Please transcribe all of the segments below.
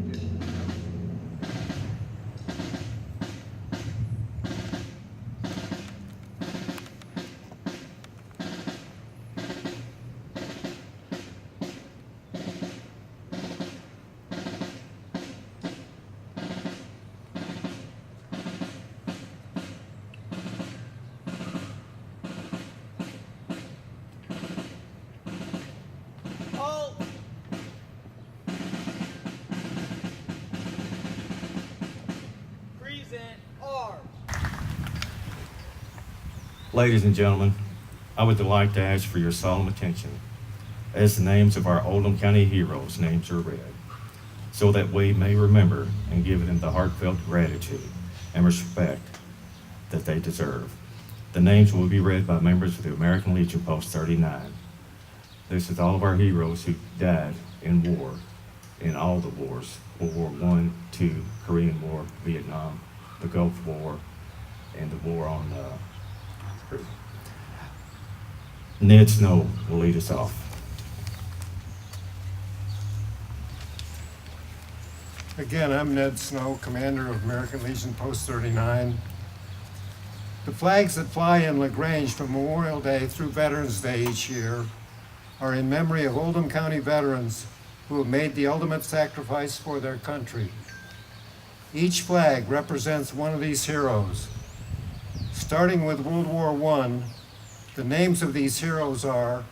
continue. Ladies and gentlemen, I would like to ask for your solemn attention as the names of our Oldham County heroes' names are read, so that we may remember and give them the heartfelt gratitude and respect that they deserve. The names will be read by members of the American Legion Post 39. This is all of our heroes who died in war, in all the wars, World War I, II, Korean War, Vietnam, the Gulf War, and the war on Ned Snow will lead us off. Again, I'm Ned Snow, commander of American Legion Post 39. The flags that fly in LaGrange from Memorial Day through Veterans Day each year are in memory of Oldham County veterans who have made the ultimate sacrifice for their country. Each flag represents one of these heroes. Starting with World War I, the names of these heroes are,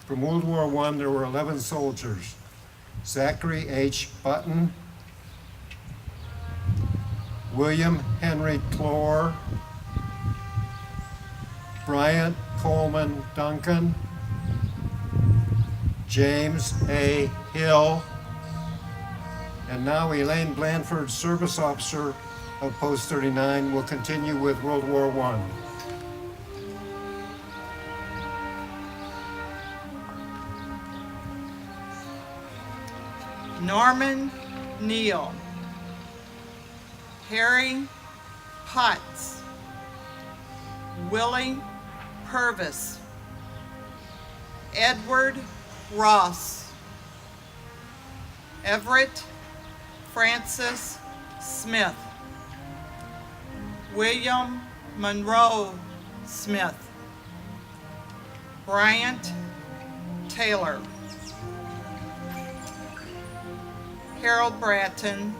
from World War I, there were 11 soldiers. Zachary H. Button, William Henry Clore, Bryant Coleman Duncan, James A. Hill, and now Elaine Blanford, Service Officer of Post 39, will continue with World War I. Norman Neal, Harry Potts, Willie Purvis, Edward Ross, Everett Francis Smith, William Monroe Smith, Bryant Taylor, Harold Bratton,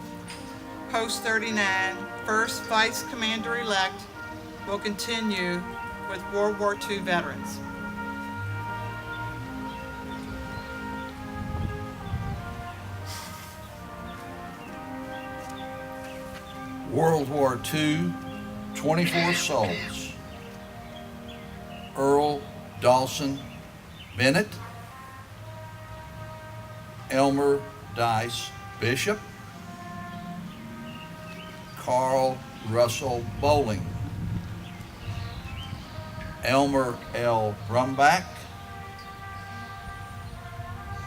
Post 39, First Vice Commander-elect, will continue with World War II veterans. World War II, 24 souls. Earl Dawson Bennett, Elmer Dice Bishop, Carl Russell Bowling, Elmer L. Brumback,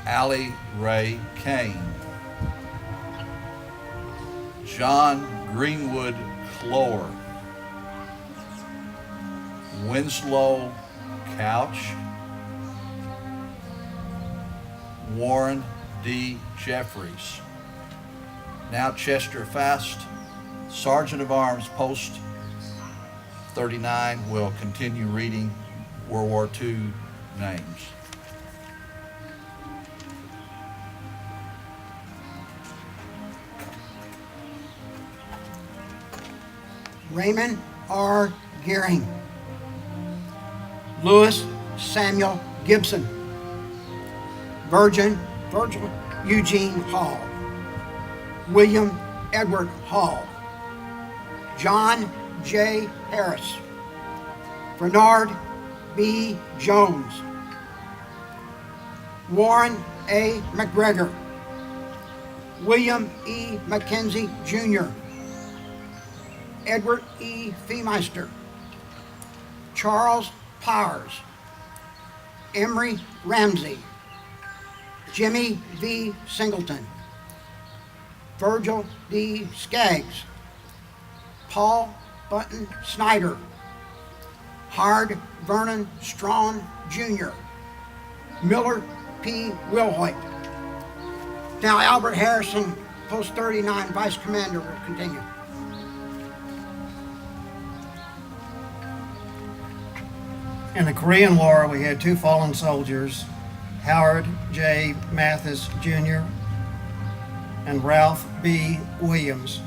Allie Ray Kane, John Greenwood Clore, Winslow Couch, Warren D. Jeffries. Now Chester Fast, Sergeant of Arms, Post 39, will continue reading World War II names. Raymond R. Gearing, Louis Samuel Gibson, Virgil Eugene Hall, William Edward Hall, John J. Harris, Bernard B. Jones, Warren A. McGregor, William E. McKenzie Jr., Edward E. Feemeister, Charles Powers, Emery Ramsey, Jimmy V. Singleton, Virgil D. Skaggs, Paul Button Snyder, Hard Vernon Strawn Jr., Miller P. Wilhoit, Now Albert Harrison, Post 39, Vice Commander, will continue. In the Korean War, we had two fallen soldiers, Howard J. Mathis Jr. and Ralph B. Williams.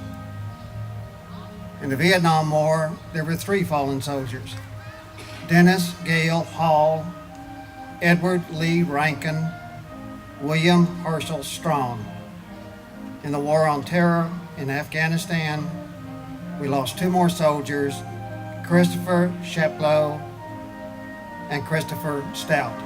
In the Vietnam War, there were three fallen soldiers, Dennis Gale Hall, Edward Lee Rankin, William Herschel Strong. In the War on Terror in Afghanistan, we lost two more soldiers, Christopher Sheplow and Christopher Stout.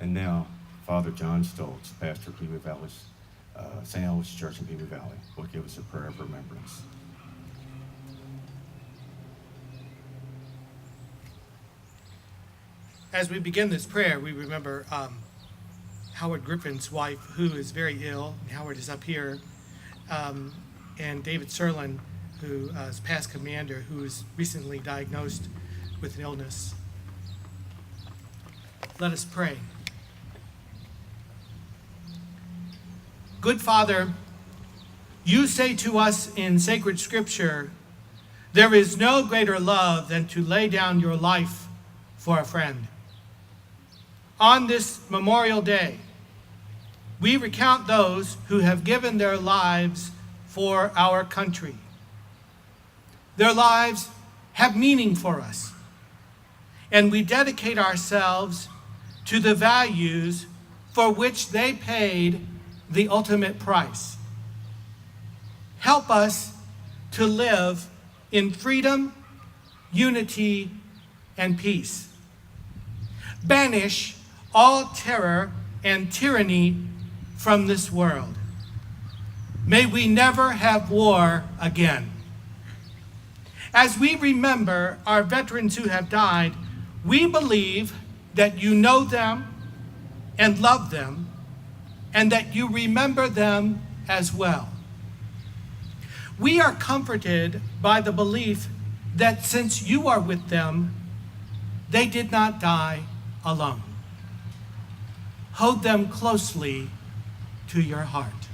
And now, Father John Stoltz, pastor of Pee Wee Valley, St. Elmo's Church in Pee Wee Valley, will give us a prayer of remembrance. As we begin this prayer, we remember Howard Griffin's wife, who is very ill. Howard is up here. And David Serlin, who is past commander, who is recently diagnosed with an illness. Let us pray. Good Father, you say to us in sacred scripture, there is no greater love than to lay down your life for a friend. On this Memorial Day, we recount those who have given their lives for our country. Their lives have meaning for us, and we dedicate ourselves to the values for which they paid the ultimate price. Help us to live in freedom, unity, and peace. Banish all terror and tyranny from this world. May we never have war again. As we remember our veterans who have died, we believe that you know them and love them, and that you remember them as well. We are comforted by the belief that since you are with them, they did not die alone. Hold them closely to your heart.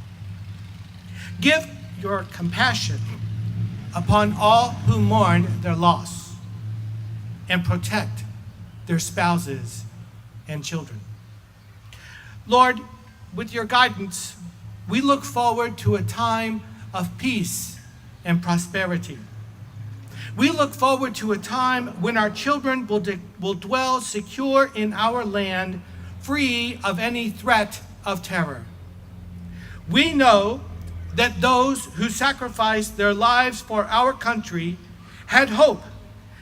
Give your compassion upon all who mourn their loss, and protect their spouses and children. Lord, with your guidance, we look forward to a time of peace and prosperity. We look forward to a time when our children will dwell secure in our land, free of any threat of terror. We know that those who sacrificed their lives for our country had hope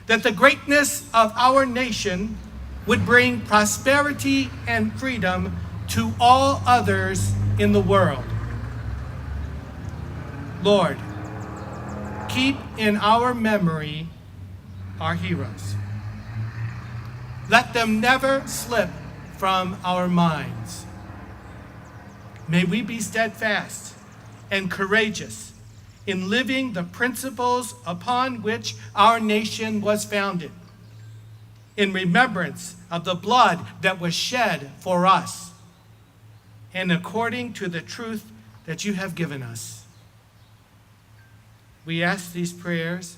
that the greatness of our nation would bring prosperity and freedom to all others in the world. Lord, keep in our memory our heroes. Let them never slip from our minds. May we be steadfast and courageous in living the principles upon which our nation was founded, in remembrance of the blood that was shed for us, and according to the truth that you have given us. We ask these prayers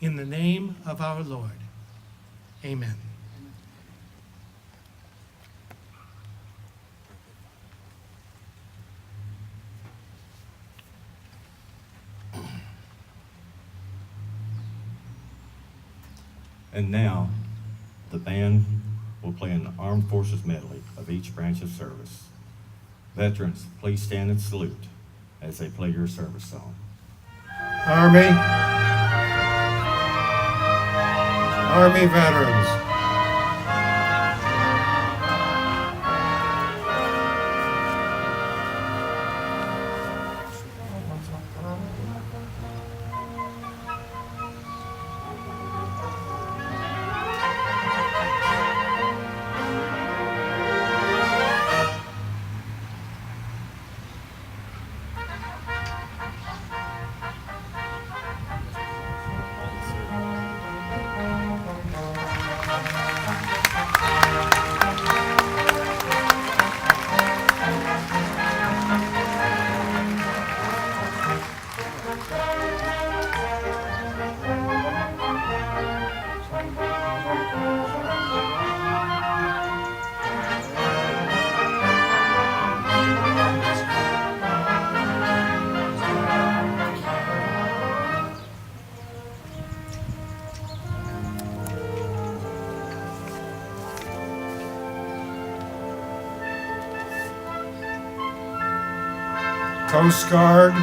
in the name of our Lord. Amen. And now, the band will play an Armed Forces medley of each branch of service. Veterans, please stand and salute as they play your service song. Army. Army veterans. Coast Guard.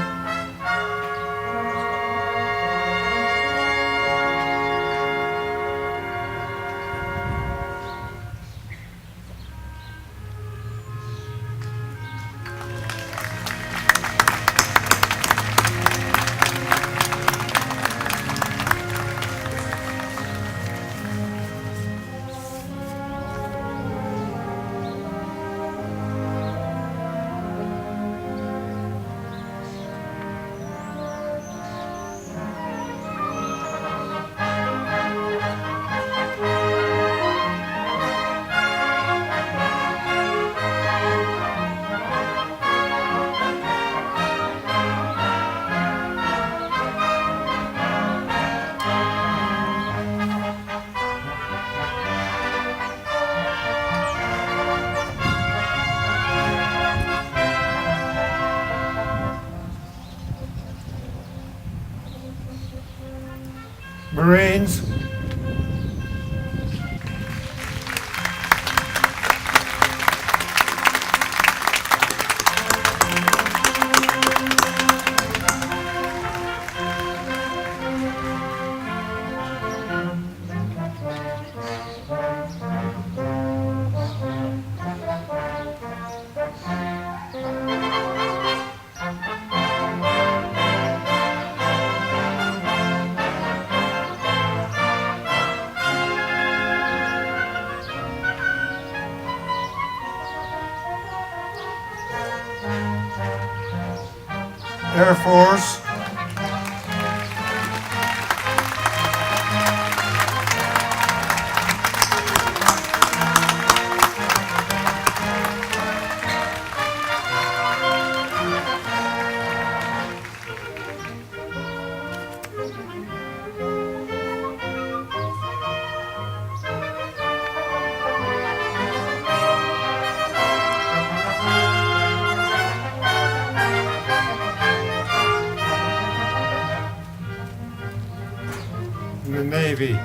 Marines. Air Force. And the Navy.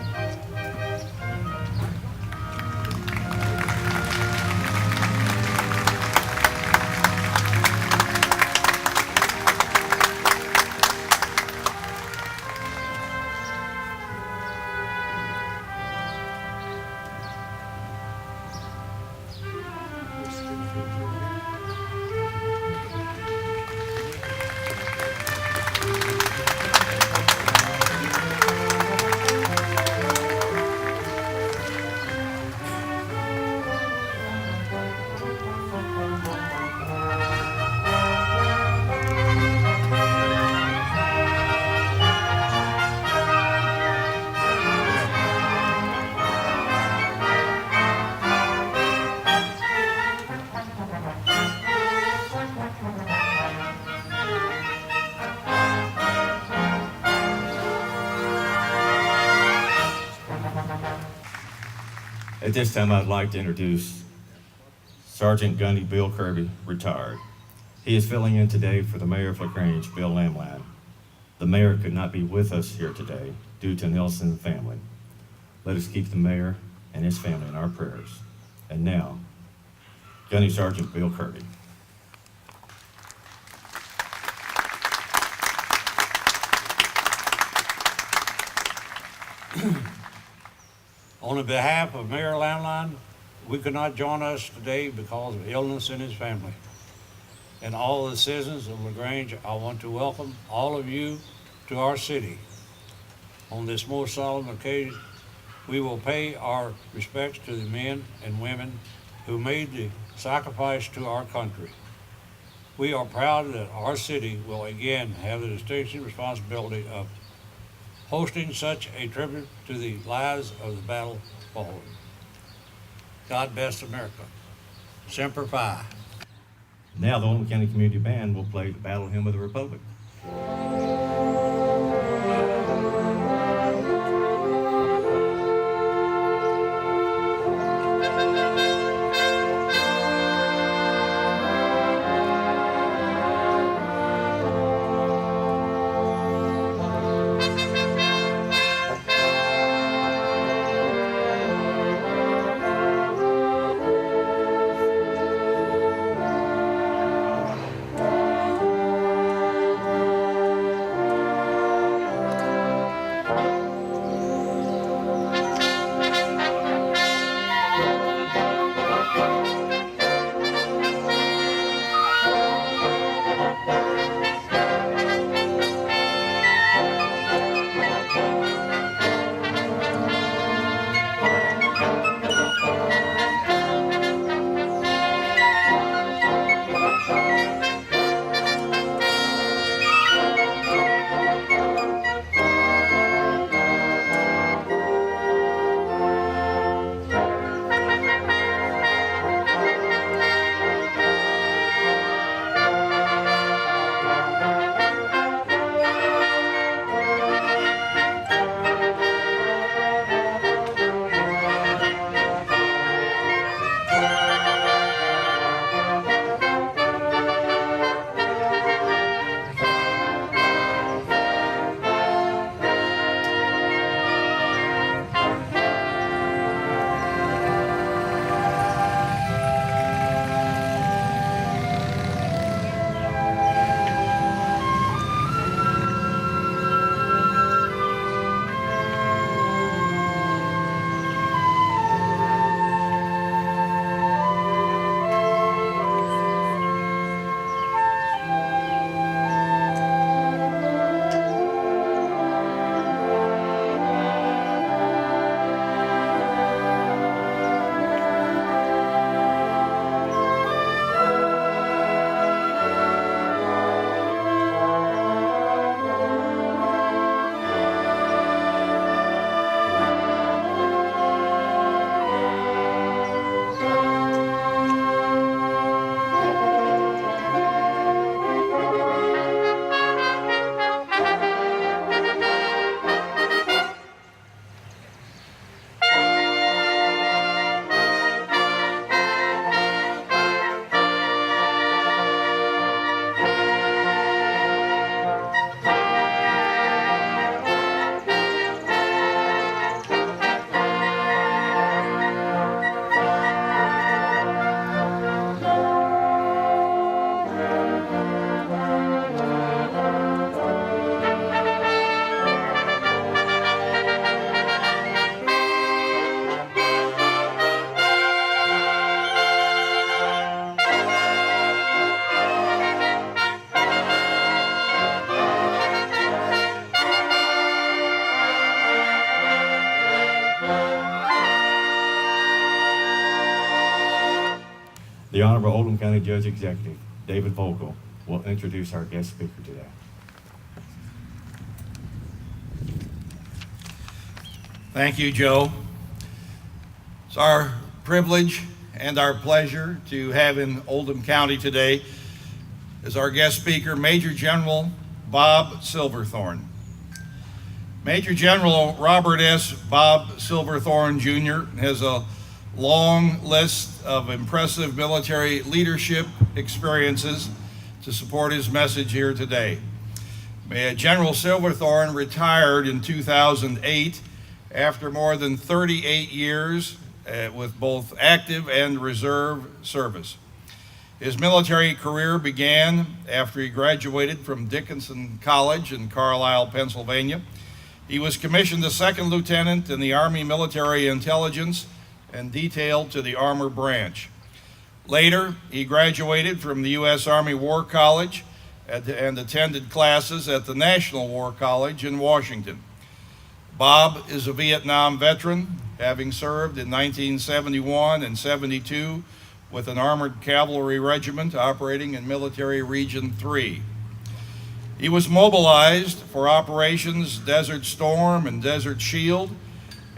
At this time, I'd like to introduce Sergeant Gunny Bill Kirby, retired. He is filling in today for the Mayor of LaGrange, Bill Lamland. The mayor could not be with us here today due to an illness in the family. Let us keep the mayor and his family in our prayers. And now, Gunny Sergeant Bill Kirby. On the behalf of Mayor Lamland, we could not join us today because of illness in his family. And all the citizens of LaGrange, I want to welcome all of you to our city. On this most solemn occasion, we will pay our respects to the men and women who made the sacrifice to our country. We are proud that our city will again have the distinction responsibility of hosting such a tribute to the lives of the battle fallen. God bless America. Semper Fi. Now, the Oldham County Community Band will play the Battle Hymn of the Republic. The Honorable Oldham County Judge Executive, David Vogel, will introduce our guest speaker today. Thank you, Joe. It's our privilege and our pleasure to have in Oldham County today as our guest speaker, Major General Bob Silverthorne. Major General Robert S. Bob Silverthorne Jr. has a long list of impressive military leadership experiences to support his message here today. General Silverthorne retired in 2008 after more than 38 years with both active and reserve service. His military career began after he graduated from Dickinson College in Carlisle, Pennsylvania. He was commissioned a second lieutenant in the Army Military Intelligence and detailed to the Armor Branch. Later, he graduated from the U.S. Army War College and attended classes at the National War College in Washington. Bob is a Vietnam veteran, having served in 1971 and 72 with an armored cavalry regiment operating in Military Region 3. He was mobilized for Operations Desert Storm and Desert Shield,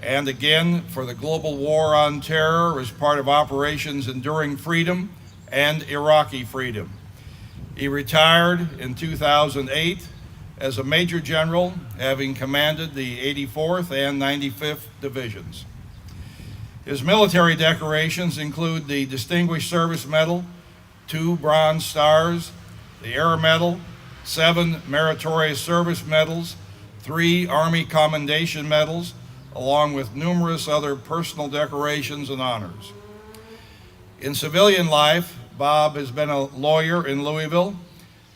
and again for the global war on terror as part of Operations Enduring Freedom and Iraqi Freedom. He retired in 2008 as a Major General, having commanded the 84th and 95th Divisions. His military decorations include the Distinguished Service Medal, 2 Bronze Stars, the Air Medal, 7 Meritorious Service Medals, 3 Army Commendation Medals, along with numerous other personal decorations and honors. In civilian life, Bob has been a lawyer in Louisville.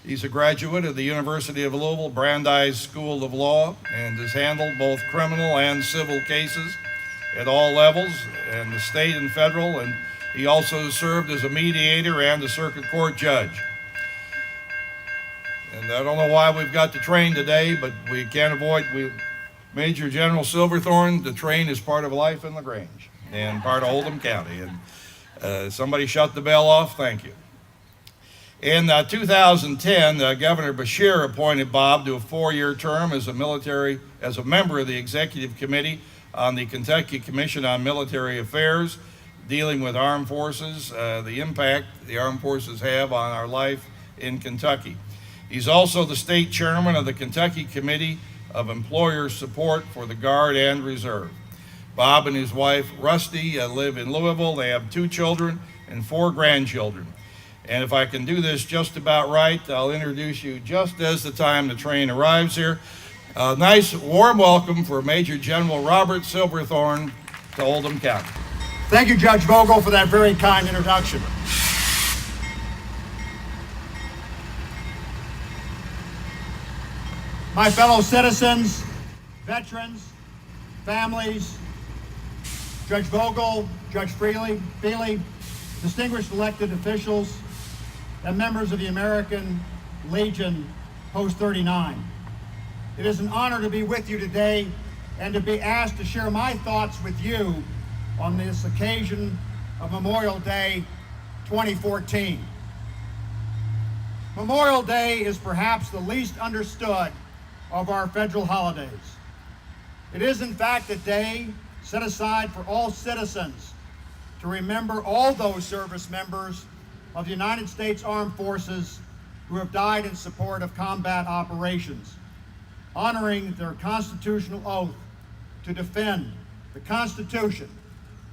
He's a graduate of the University of Louisville Brandeis School of Law and has handled both criminal and civil cases at all levels, and the state and federal, and he also served as a mediator and a circuit court judge. And I don't know why we've got the train today, but we can't avoid, Major General Silverthorne, the train is part of life in LaGrange and part of Oldham County. And somebody shut the bell off, thank you. In 2010, Governor Beshear appointed Bob to a 4-year term as a member of the Executive Committee on the Kentucky Commission on Military Affairs, dealing with armed forces, the impact the armed forces have on our life in Kentucky. He's also the state chairman of the Kentucky Committee of Employer Support for the Guard and Reserve. Bob and his wife, Rusty, live in Louisville. They have 2 children and 4 grandchildren. And if I can do this just about right, I'll introduce you just as the time the train arrives here. A nice warm welcome for Major General Robert Silverthorne to Oldham County. Thank you, Judge Vogel, for that very kind introduction. My fellow citizens, veterans, families, Judge Vogel, Judge Feely, distinguished elected officials, and members of the American Legion Post 39. It is an honor to be with you today and to be asked to share my thoughts with you on this occasion of Memorial Day 2014. Memorial Day is perhaps the least understood of our federal holidays. It is in fact a day set aside for all citizens to remember all those service members of the United States Armed Forces who have died in support of combat operations, honoring their constitutional oath to defend the Constitution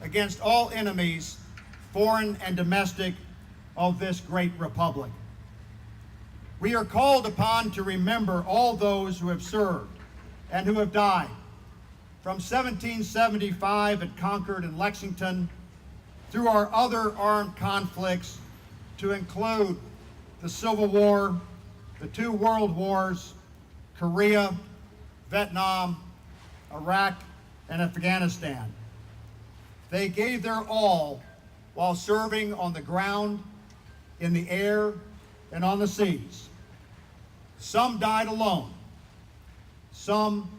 against all enemies, foreign and domestic, of this great republic. We are called upon to remember all those who have served and who have died from 1775 at Concord and Lexington through our other armed conflicts to include the Civil War, the 2 World Wars, Korea, Vietnam, Iraq, and Afghanistan. They gave their all while serving on the ground, in the air, and on the seas. Some died alone, some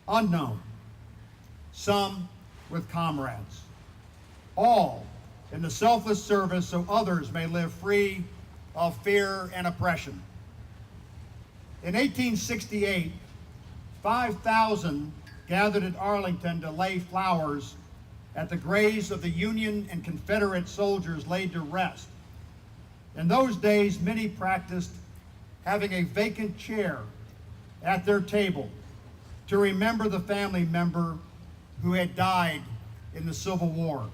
unknown, some with comrades, all in the selfless service so others may live free of fear and oppression. In 1868, 5,000 gathered at Arlington to lay flowers at the graves of the Union and Confederate soldiers laid to rest. In those days, many practiced having a vacant chair at their table to remember the family member who had died in the Civil War.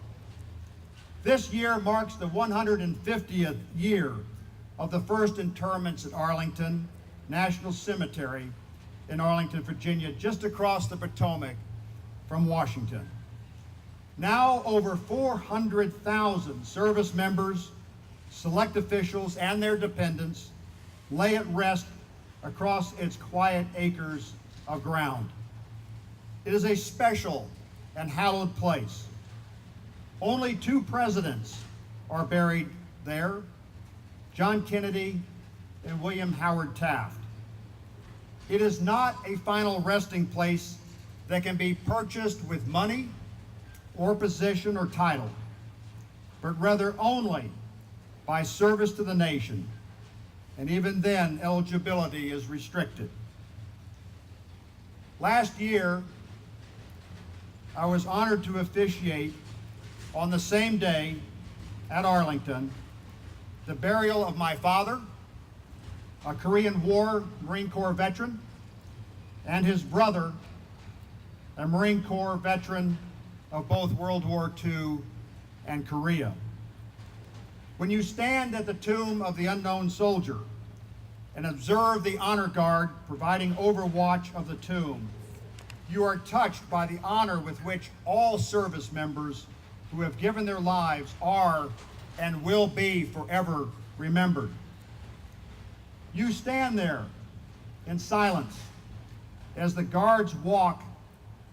This year marks the 150th year of the first interments at Arlington National Cemetery in Arlington, Virginia, just across the Potomac from Washington. Now over 400,000 service members, select officials, and their dependents lay at rest across its quiet acres of ground. It is a special and hallowed place. Only 2 presidents are buried there, John Kennedy and William Howard Taft. It is not a final resting place that can be purchased with money or position or title, but rather only by service to the nation, and even then eligibility is restricted. Last year, I was honored to officiate on the same day at Arlington the burial of my father, a Korean War Marine Corps veteran, and his brother, a Marine Corps veteran of both World War II and Korea. When you stand at the tomb of the unknown soldier and observe the honor guard providing overwatch of the tomb, you are touched by the honor with which all service members who have given their lives are and will be forever remembered. You stand there in silence as the guards walk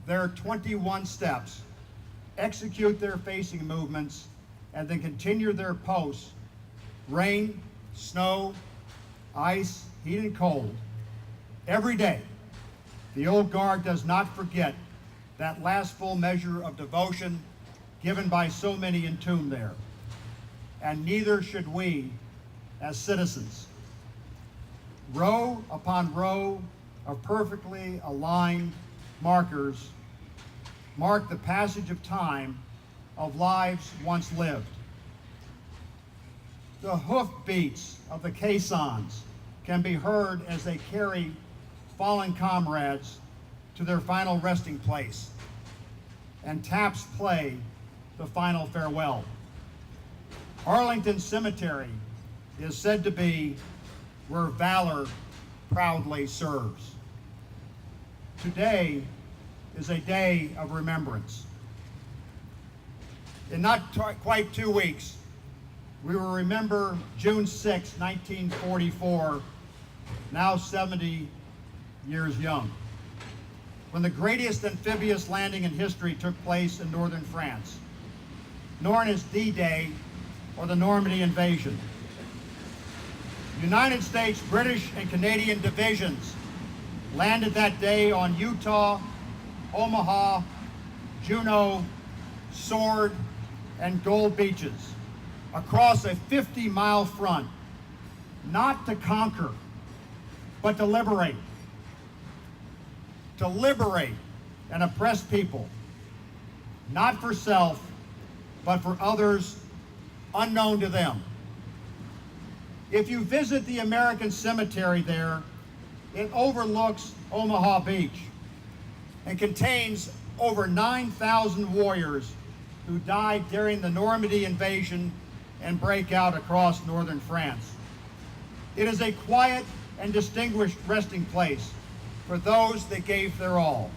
their 21 steps, execute their facing movements, and then continue their posts, rain, snow, ice, heat, and cold. Every day, the old guard does not forget that last full measure of devotion given by so many entombed there. And neither should we as citizens. Row upon row of perfectly aligned markers mark the passage of time of lives once lived. The hoofbeats of the caissons can be heard as they carry fallen comrades to their final resting place, and taps play the final farewell. Arlington Cemetery is said to be where valor proudly serves. Today is a day of remembrance. In not quite 2 weeks, we will remember June 6, 1944, now 70 years young, when the greatest amphibious landing in history took place in northern France, known as D-Day or the Normandy invasion. United States, British, and Canadian divisions landed that day on Utah, Omaha, Juneau, Sword, and Gold beaches across a 50-mile front, not to conquer, but to liberate. To liberate an oppressed people, not for self, but for others unknown to them. If you visit the American cemetery there, it overlooks Omaha Beach and contains over 9,000 warriors who died during the Normandy invasion and breakout across northern France. It is a quiet and distinguished resting place for those that gave their all.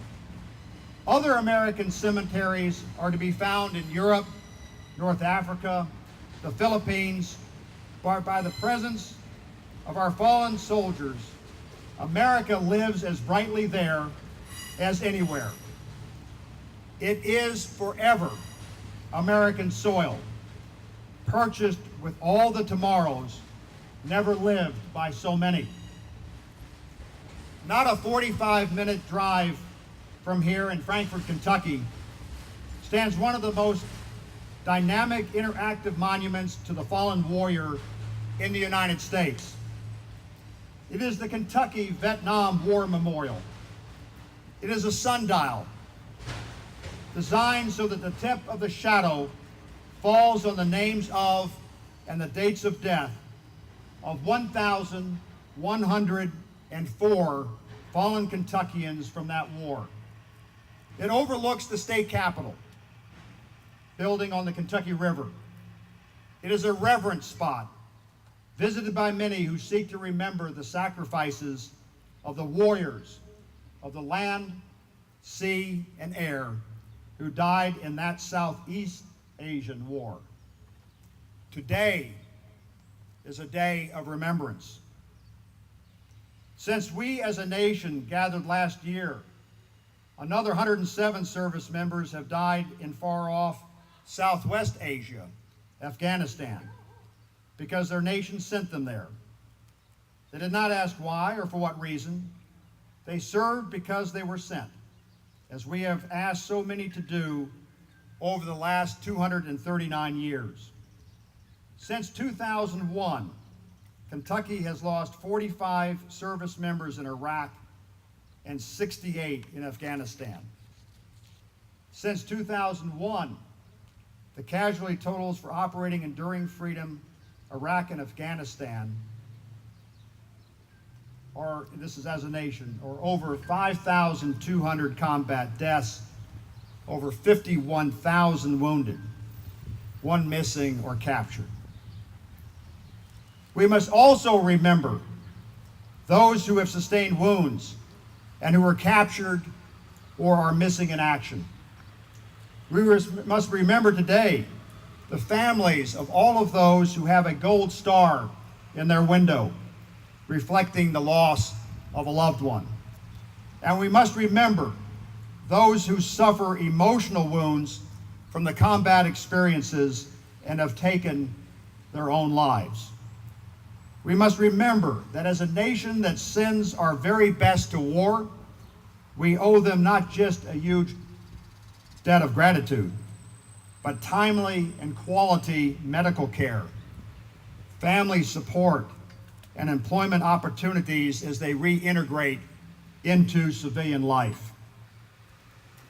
Other American cemeteries are to be found in Europe, North Africa, the Philippines, but by the presence of our fallen soldiers, America lives as brightly there as anywhere. It is forever American soil, purchased with all the tomorrows never lived by so many. Not a 45-minute drive from here in Frankfort, Kentucky, stands one of the most dynamic, interactive monuments to the fallen warrior in the United States. It is the Kentucky Vietnam War Memorial. It is a sundial designed so that the tip of the shadow falls on the names of and the dates of death of 1,104 fallen Kentuckians from that war. It overlooks the state capitol, building on the Kentucky River, It is a reverence spot, visited by many who seek to remember the sacrifices of the warriors of the land, sea, and air who died in that Southeast Asian war. Today is a day of remembrance. Since we as a nation gathered last year, another 107 service members have died in far-off Southwest Asia, Afghanistan, because their nation sent them there. They did not ask why or for what reason. They served because they were sent, as we have asked so many to do over the last 239 years. Since 2001, Kentucky has lost 45 service members in Iraq and 68 in Afghanistan. Since 2001, the casualty totals for operating Enduring Freedom, Iraq, and Afghanistan are, this is as a nation, are over 5,200 combat deaths, over 51,000 wounded, 1 missing or captured. We must also remember those who have sustained wounds and who were captured or are missing in action. We must remember today the families of all of those who have a gold star in their window, reflecting the loss of a loved one. And we must remember those who suffer emotional wounds from the combat experiences and have taken their own lives. We must remember that as a nation that sends our very best to war, we owe them not just a huge debt of gratitude, but timely and quality medical care, family support, and employment opportunities as they reintegrate into civilian life.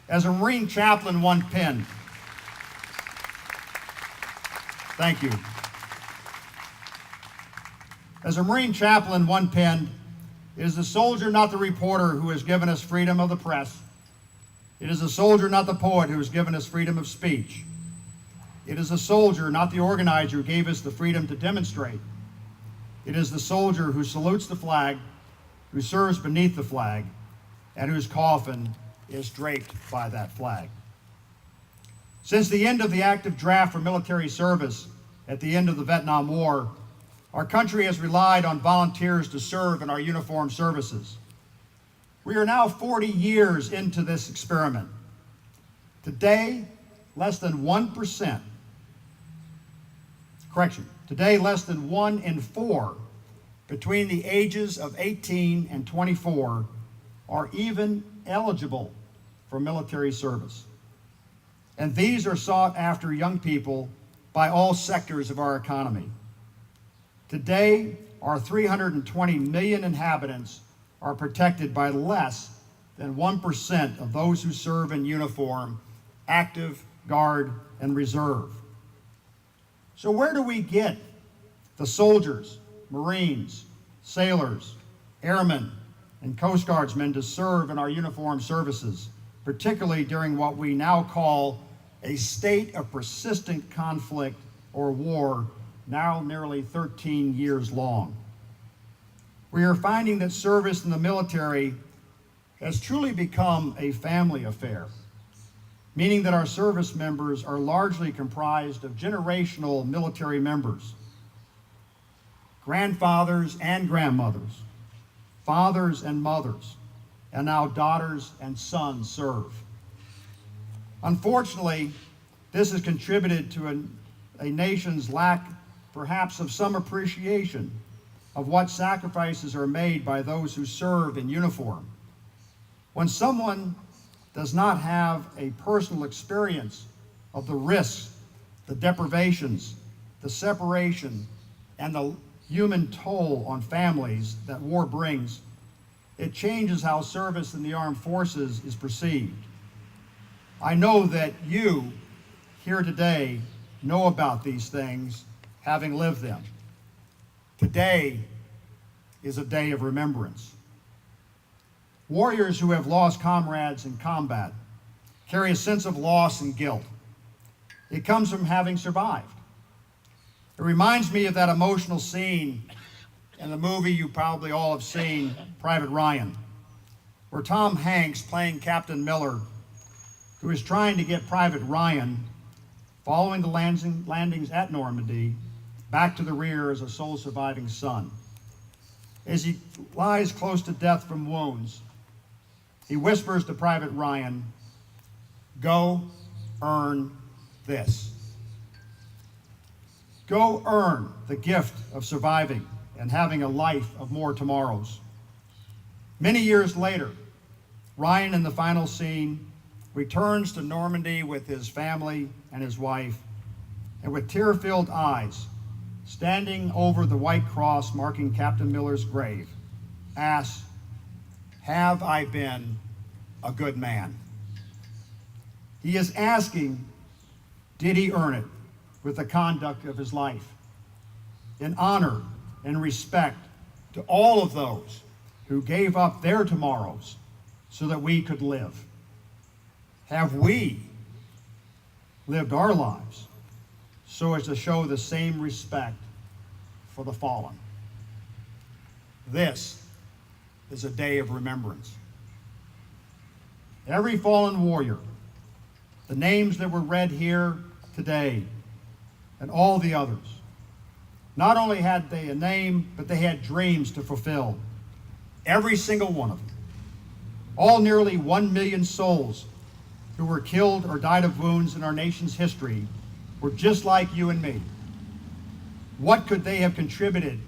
As a Marine chaplain once penned, thank you. As a Marine chaplain once penned, it is the soldier, not the reporter, who has given us freedom of the press. It is the soldier, not the poet, who has given us freedom of speech. It is the soldier, not the organizer, who gave us the freedom to demonstrate. It is the soldier who salutes the flag, who serves beneath the flag, and whose coffin is draped by that flag. Since the end of the active draft for military service at the end of the Vietnam War, our country has relied on volunteers to serve in our uniformed services. We are now 40 years into this experiment. Today, less than 1%, today less than 1 in 4 between the ages of 18 and 24 are even eligible for military service. And these are sought after young people by all sectors of our economy. Today, our 320 million inhabitants are protected by less than 1% of those who serve in uniform, active, guard, and reserve. So where do we get the soldiers, Marines, sailors, airmen, and Coast Guardsmen to serve in our uniformed services, particularly during what we now call a state of persistent conflict or war, now nearly 13 years long? We are finding that service in the military has truly become a family affair, meaning that our service members are largely comprised of generational military members, grandfathers and grandmothers, fathers and mothers, and now daughters and sons serve. Unfortunately, this has contributed to a nation's lack, perhaps, of some appreciation of what sacrifices are made by those who serve in uniform. When someone does not have a personal experience of the risks, the deprivations, the separation, and the human toll on families that war brings, it changes how service in the armed forces is perceived. I know that you here today know about these things, having lived them. Today is a day of remembrance. Warriors who have lost comrades in combat carry a sense of loss and guilt. It comes from having survived. It reminds me of that emotional scene in the movie you probably all have seen, Private Ryan, where Tom Hanks, playing Captain Miller, who is trying to get Private Ryan, following the landings at Normandy, back to the rear as a sole surviving son. As he lies close to death from wounds, he whispers to Private Ryan, "Go earn this. Go earn the gift of surviving and having a life of more tomorrows." Many years later, Ryan, in the final scene, returns to Normandy with his family and his wife, and with tear-filled eyes, standing over the white cross marking Captain Miller's grave, asks, "Have I been a good man?" He is asking, did he earn it with the conduct of his life, in honor and respect to all of those who gave up their tomorrows so that we could live? Have we lived our lives so as to show the same respect for the fallen? This is a day of remembrance. Every fallen warrior, the names that were read here today, and all the others, not only had they a name, but they had dreams to fulfill. Every single one of them. All nearly 1 million souls who were killed or died of wounds in our nation's history were just like you and me. What could they have contributed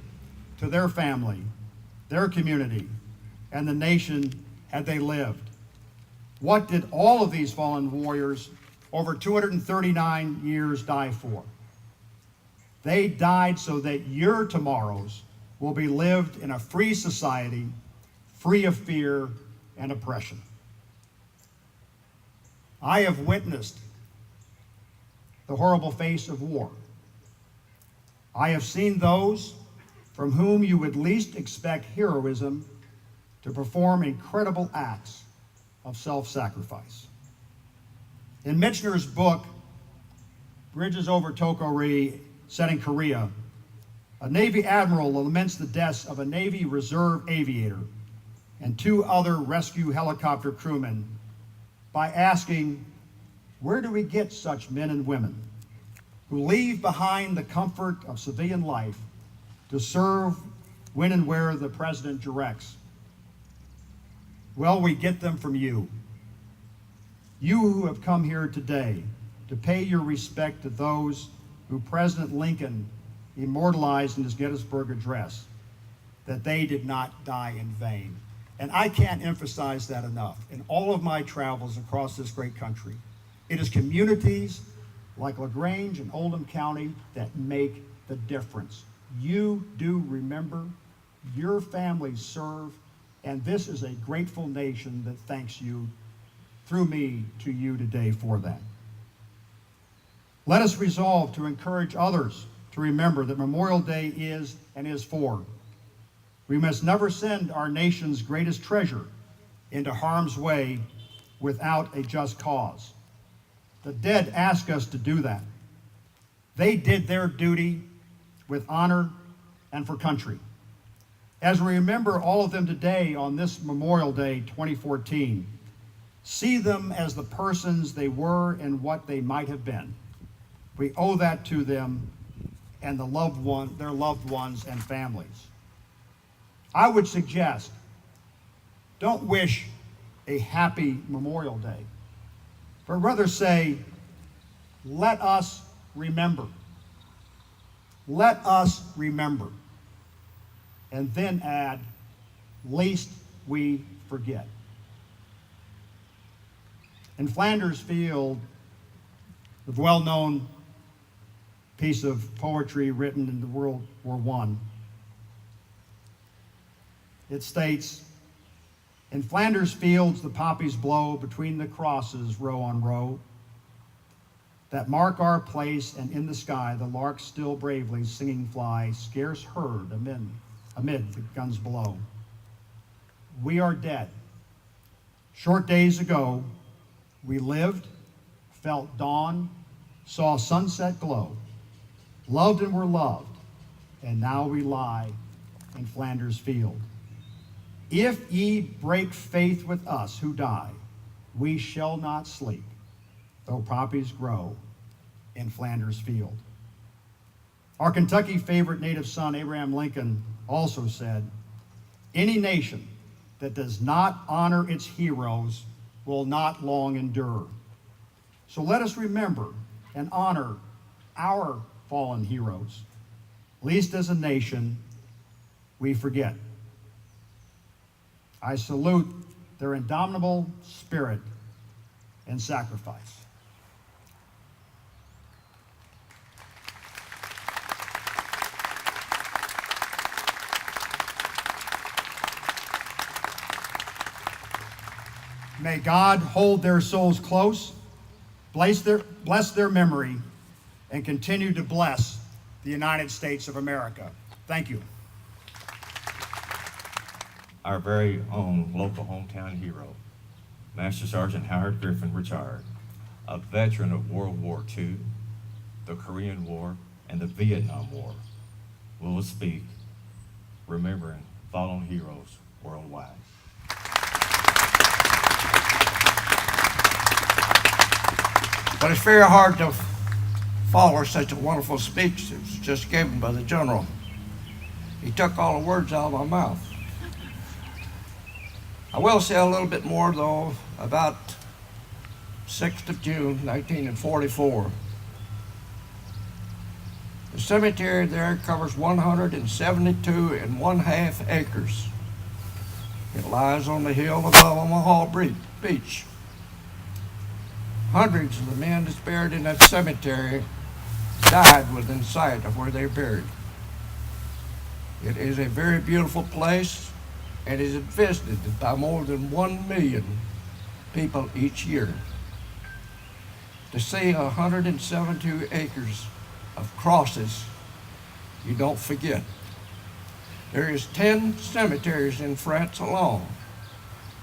to their family, their community, and the nation had they lived? What did all of these fallen warriors over 239 years die for? They died so that your tomorrows will be lived in a free society, free of fear and oppression. I have witnessed the horrible face of war. I have seen those from whom you would least expect heroism to perform incredible acts of self-sacrifice. In Michener's book, Bridges over Tokori, set in Korea, a Navy admiral laments the deaths of a Navy Reserve aviator and 2 other rescue helicopter crewmen by asking, where do we get such men and women who leave behind the comfort of civilian life to serve when and where the president directs? Well, we get them from you. You who have come here today to pay your respect to those who President Lincoln immortalized in his Gettysburg Address, that they did not die in vain. And I can't emphasize that enough. In all of my travels across this great country, it is communities like LaGrange and Oldham County that make the difference. You do remember, your families serve, and this is a grateful nation that thanks you through me to you today for that. Let us resolve to encourage others to remember that Memorial Day is and is for. We must never send our nation's greatest treasure into harm's way without a just cause. The dead ask us to do that. They did their duty with honor and for country. As we remember all of them today on this Memorial Day 2014, see them as the persons they were and what they might have been. We owe that to them and their loved ones and families. I would suggest, don't wish a happy Memorial Day, but rather say, let us remember. Let us remember. And then add, lest we forget. In Flanders Field, the well-known piece of poetry written in the World War I, it states, in Flanders fields the poppies blow between the crosses row on row that mark our place, and in the sky the larks still bravely singing fly, scarce heard amid the guns below. We are dead. Short days ago, we lived, felt dawn, saw sunset glow, loved and were loved, and now we lie in Flanders Field. If ye break faith with us who die, we shall not sleep, though poppies grow in Flanders Field. Our Kentucky favorite native son, Abraham Lincoln, also said, any nation that does not honor its heroes will not long endure. So let us remember and honor our fallen heroes, lest as a nation we forget. I salute their indomitable spirit and sacrifice. May God hold their souls close, bless their memory, and continue to bless the United States of America. Thank you. Our very own local hometown hero, Master Sergeant Howard Griffin, retired, a veteran of World War II, the Korean War, and the Vietnam War, will speak, remembering fallen heroes worldwide. But it's very hard to follow such a wonderful speech that was just given by the general. He took all the words out of my mouth. I will say a little bit more, though, about 6th of June, 1944. The cemetery there covers 172.5 acres. It lies on the hill above Omaha Beach. Hundreds of the men that's buried in that cemetery died within sight of where they're buried. It is a very beautiful place and is visited by more than 1 million people each year. To see 172 acres of crosses, you don't forget. There is 10 cemeteries in France alone,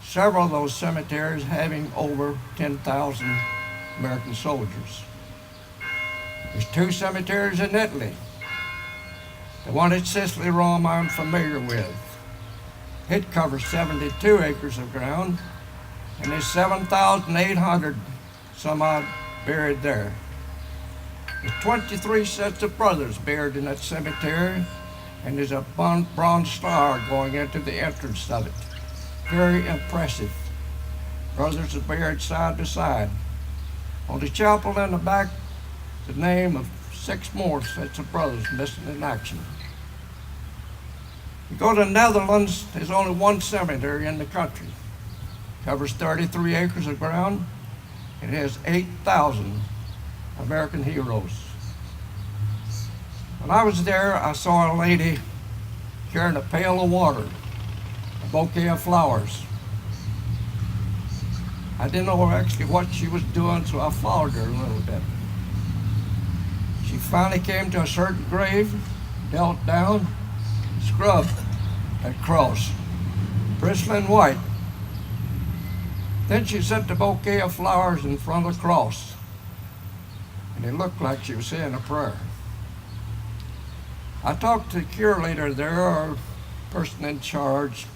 several of those cemeteries having over 10,000 American soldiers. There's 2 cemeteries in Italy. The one at Sicily, Rome, I'm familiar with. It covers 72 acres of ground, and there's 7,800 some odd buried there. There's 23 sets of brothers buried in that cemetery, and there's a bronze star going into the entrance of it. Very impressive. Brothers are buried side by side. On the chapel in the back, the name of 6 more sets of brothers missing in action. You go to the Netherlands, there's only 1 cemetery in the country. Covers 33 acres of ground. It has 8,000 American heroes. When I was there, I saw a lady carrying a pail of water, a bouquet of flowers. I didn't know actually what she was doing, so I followed her a little bit. She finally came to a certain grave, knelt down, scrubbed that cross, bristling white. Then she set the bouquet of flowers in front of the cross, and it looked like she was saying a prayer. I talked to the curator there, our person in charge.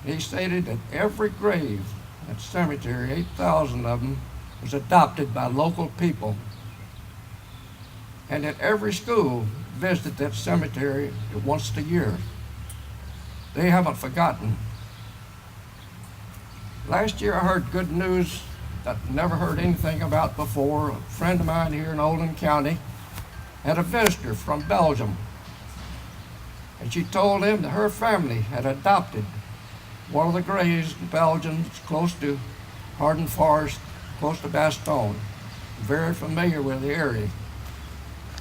He stated that every grave at the cemetery, 8,000 of them, was adopted by local people, and that every school visited that cemetery once a year. They haven't forgotten. Last year I heard good news that I never heard anything about before. A friend of mine here in Oldham County had a visitor from Belgium, and she told him that her family had adopted one of the graves in Belgium. It's close to Hardin Forest, close to Bastogne. Very familiar with the area.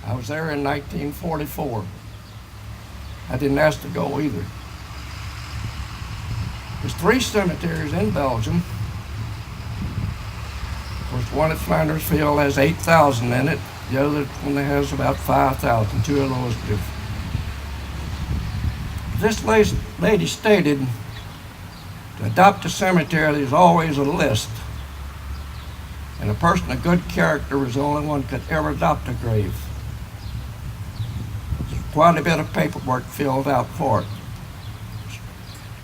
I was there in 1944. I didn't ask to go either. There's 3 cemeteries in Belgium. Of course, one at Flanders Field has 8,000 in it. The other one has about 5,000. 2 of those do. This lady stated, to adopt a cemetery, there's always a list. And a person of good character was the only one could ever adopt a grave. quite a bit of paperwork filled out for it.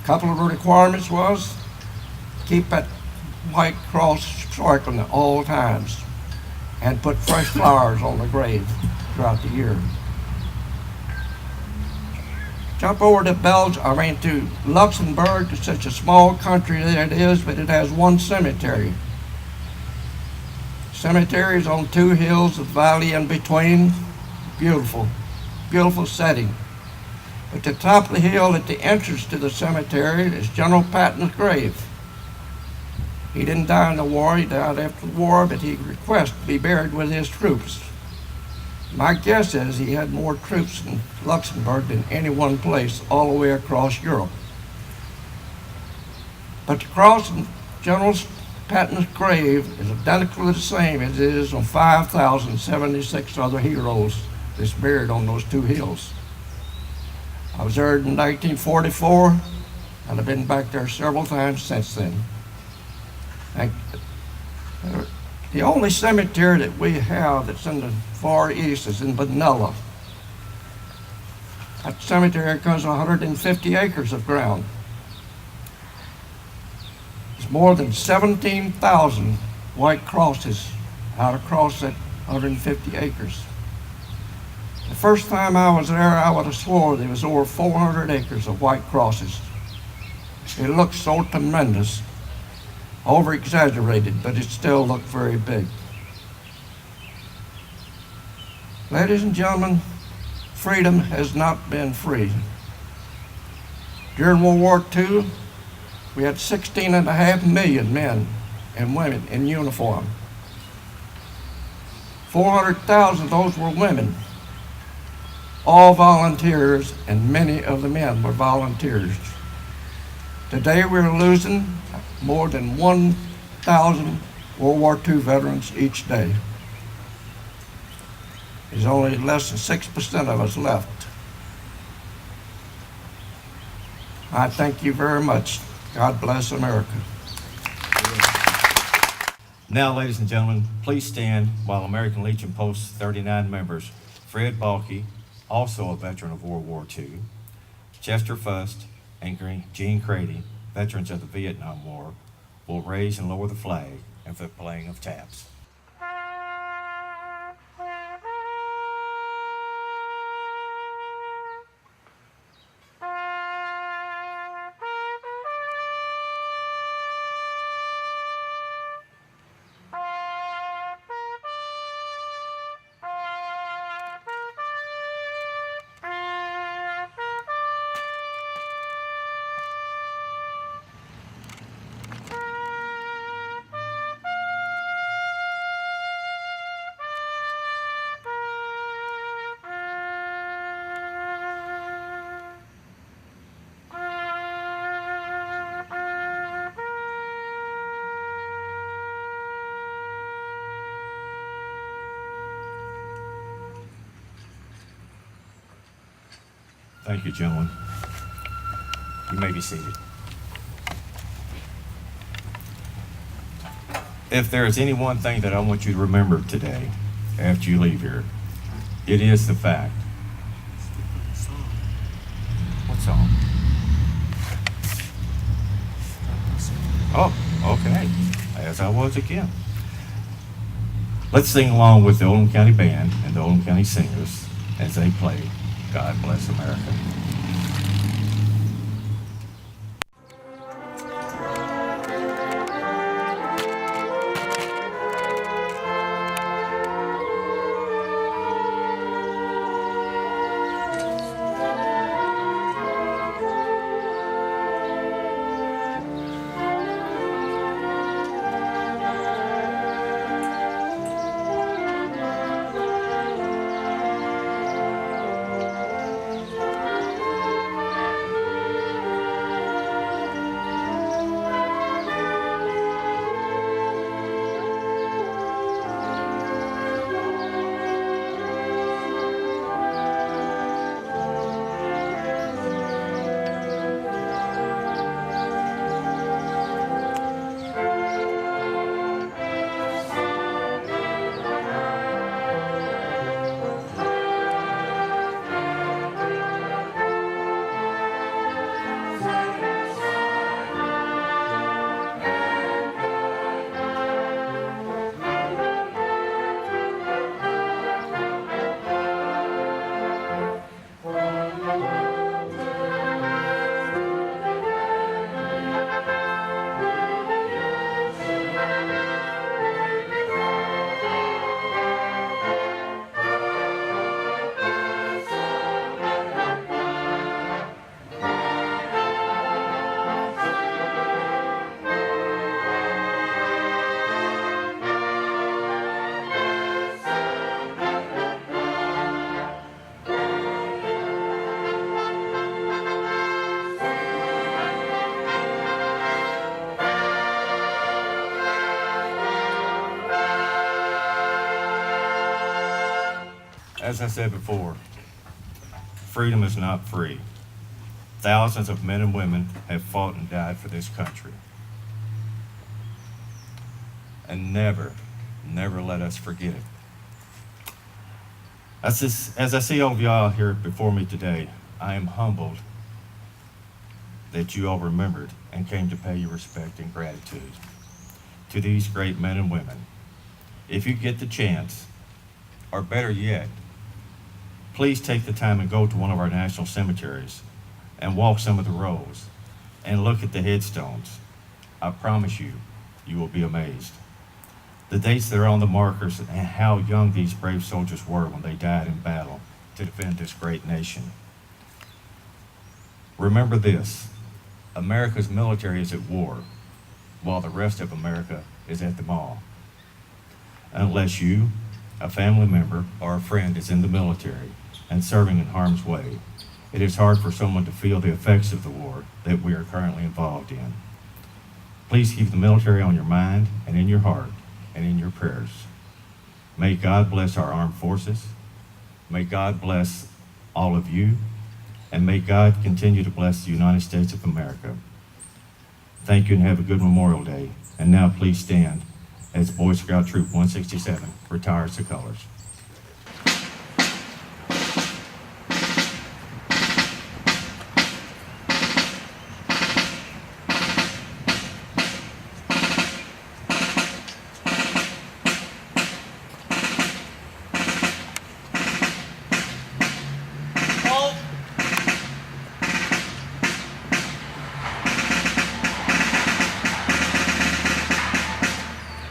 A couple of the requirements was keep that white cross sparkling at all times and put fresh flowers on the grave throughout the year. Jump over to to Luxembourg. It's such a small country that it is, but it has one cemetery. Cemeteries on two hills, the valley in between. Beautiful, beautiful setting. At the top of the hill at the entrance to the cemetery is General Patton's grave. He didn't die in the war, he died after the war, but he requested to be buried with his troops. My guess is he had more troops in Luxembourg than any one place all the way across Europe. But the cross in General Patton's grave is identically the same as it is on 5,076 other heroes that's buried on those two hills. I was there in 1944, and I've been back there several times since then. The only cemetery that we have that's in the Far East is in Manila. That cemetery covers 150 acres of ground. There's more than 17,000 white crosses out across that 150 acres. The first time I was there, I would have swore there was over 400 acres of white crosses. It looked so tremendous, over-exaggerated, but it still looked very big. Ladies and gentlemen, freedom has not been free. During World War II, we had 16.5 million men and women in uniform. 400,000 of those were women, all volunteers, and many of the men were volunteers. Today we're losing more than 1,000 World War II veterans each day. There's only less than 6% of us left. I thank you very much. God bless America. Now, ladies and gentlemen, please stand while American Legion Post 39 members Fred Balke, also a veteran of World War II, Chester Fust, and Gene Crady, veterans of the Vietnam War, will raise and lower the flag and for the playing of taps. Thank you, gentlemen. You may be seated. If there is any one thing that I want you to remember today after you leave here, it is the fact. What song? Oh, okay. As I was again. Let's sing along with the Oldham County Band and the Oldham County Singers as they play God Bless America. As I said before, freedom is not free. Thousands of men and women have fought and died for this country. And never let us forget it. As I see all of y'all here before me today, I am humbled that you all remembered and came to pay your respect and gratitude to these great men and women. If you get the chance, or better yet, please take the time and go to one of our national cemeteries and walk some of the rows and look at the headstones. I promise you, you will be amazed. The dates that are on the markers and how young these brave soldiers were when they died in battle to defend this great nation. Remember this, America's military is at war, while the rest of America is at the mall. Unless you, a family member, or a friend is in the military and serving in harm's way, it is hard for someone to feel the effects of the war that we are currently involved in. Please keep the military on your mind and in your heart and in your prayers. May God bless our armed forces. May God bless all of you. And may God continue to bless the United States of America. Thank you and have a good Memorial Day. And now please stand as Boy Scout Troop 167 retires the colors.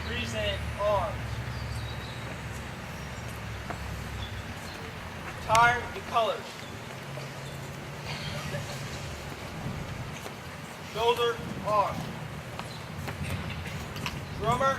Present arms. Attire and colors. Shoulder, arm. Drummer,